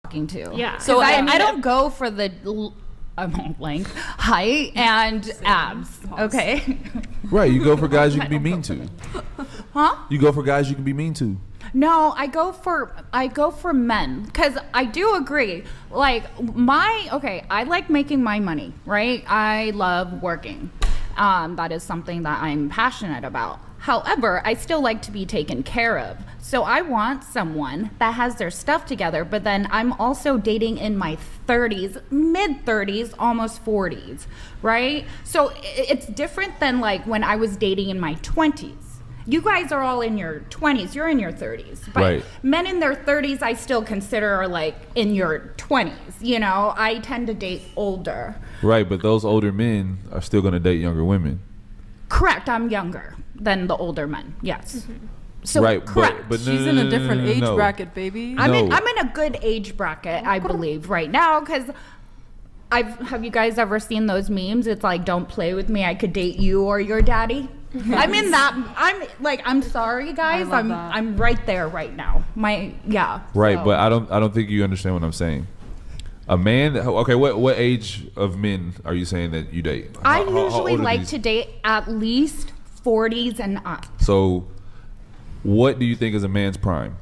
talking to. Yeah. So I I don't go for the length, height, and abs. Okay. Right, you go for guys you can be mean to. Huh? You go for guys you can be mean to. No, I go for men because I do agree. Like I like making my money, right? I love working. That is something that I'm passionate about. However, I still like to be taken care of. So I want someone that has their stuff together, but then I'm also dating in my 30s, mid 30s, almost 40s, right? So it's different than like when I was dating in my 20s. You guys are all in your 20s, you're in your 30s. But Right. men in their 30s I still consider are like in your 20s, you know? I tend to date older. Right, but those older men are still going to date younger women. Correct, I'm younger than the older men, yes. So Right, correct. but She's in a different age no. bracket, baby. I'm in No. a good age bracket, I believe, right now, because have you guys ever seen those memes? It's like, don't play with me, I could date you or your daddy. I'm in that. I'm sorry, guys. love that. I'm right there right now. Right, So. but I don't think you understand what I'm saying. A man, okay, what age of men are you saying that you date? I How usually old are like these? to date at least 40s and up. So, what do you think is a man's prime?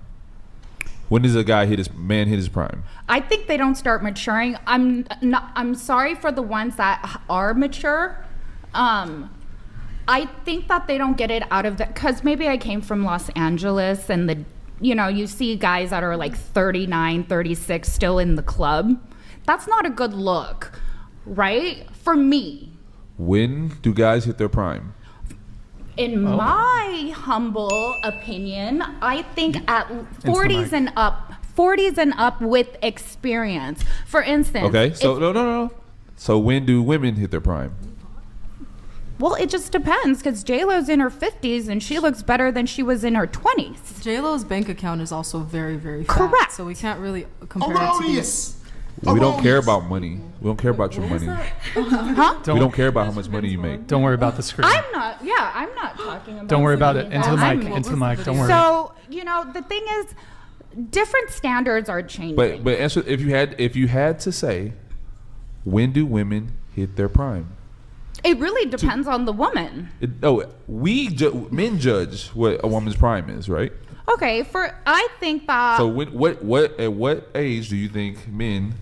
When does man hit his prime? I think they don't start maturing. I'm sorry for the ones that are mature. I think that they don't get it out of that because maybe I came from Los Angeles and you see guys that are like 39, 36 still in the club. That's not a good look, right? For me. When do guys hit their prime? In my humble opinion, I think at 40s and up. 40s and up with experience. For instance. Okay, so no. So when do women hit their prime? Well, it just depends because J-Lo's in her 50s and she looks better than she was in her 20s. J-Lo's bank account is also very, very fat. Correct. So we can't really compare it to these. We don't care about money. We don't care about your money. Huh? We don't care about how much money you make. Don't worry about the screen. I'm not talking about Don't worry about it. any Into of the that. mic. Into the mic. Don't worry. So, the thing is, different standards are changing. But answer if you had to say, when do hit their prime? It really depends on the woman. Men judge what a woman's prime is, right? Okay, I think that So at what age do you think men?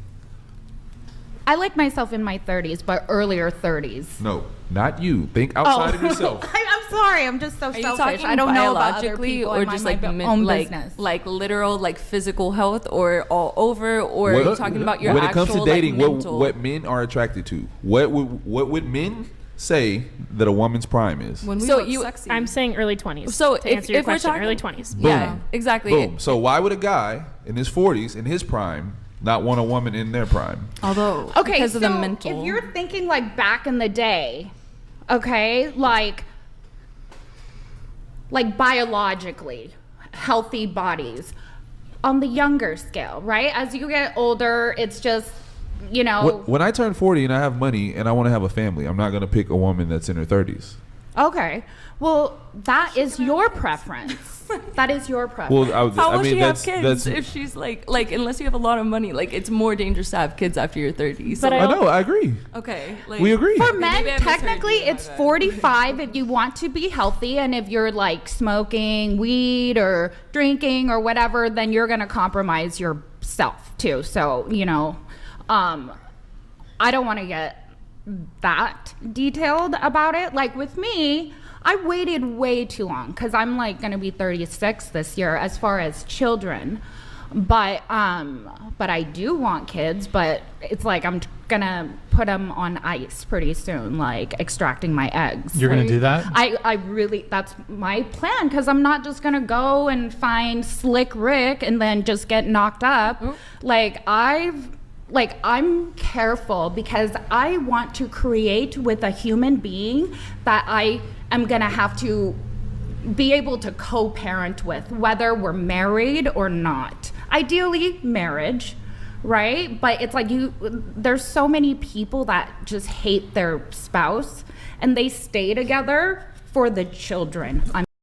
I like myself in my 30s, but earlier 30s. No, not you. Think outside of yourself. I'm sorry, I'm just so Are you selfish. talking I don't know about other biologically people or and just my like own business. like literal like physical health or all over or are you talking about your when actual it comes to dating, like, mental? what men are attracted to? What would men say that a woman's prime is? When we So look you- sexy. I'm saying early 20s. So to answer your if we're question, talking early 20s. Yeah, Boom. exactly. Boom. So why would a guy in his 40s, in his prime, not want a woman in their prime? Although, Okay, because so of the mental. if you're thinking like back in the day, okay, like biologically healthy bodies on the younger scale, right? As you get older, it's just, When I turn 40 and I have money and I want to have a family, I'm not going to pick a woman that's in her 30s. okay. Well, that is your preference. That is your preference. Well, How I will mean, she that's have kids if she's like unless you have a lot of money, like it's more dangerous to have kids after you're 30. So But I know. I agree. okay, like We agree. For Maybe men, I misheard technically, you, my it's bad. 45 if you want to be healthy, and if you're like smoking weed or drinking or whatever, then you're gonna compromise yourself too. So I don't want to get that detailed about it. Like with me, I waited way too long because I'm like gonna be 36 this year as far as children. But I do want kids, but it's like I'm gonna put them on ice pretty soon, like extracting my eggs. You're gonna do that? I really, that's my plan, because I'm not just gonna go and find Slick Rick and then just get knocked up. I'm careful because I want to create with a human being that I am gonna have to be able to co-parent with, whether we're married or not. Ideally, marriage, right? But it's like there's so many people that just hate their spouse and they stay together for the children.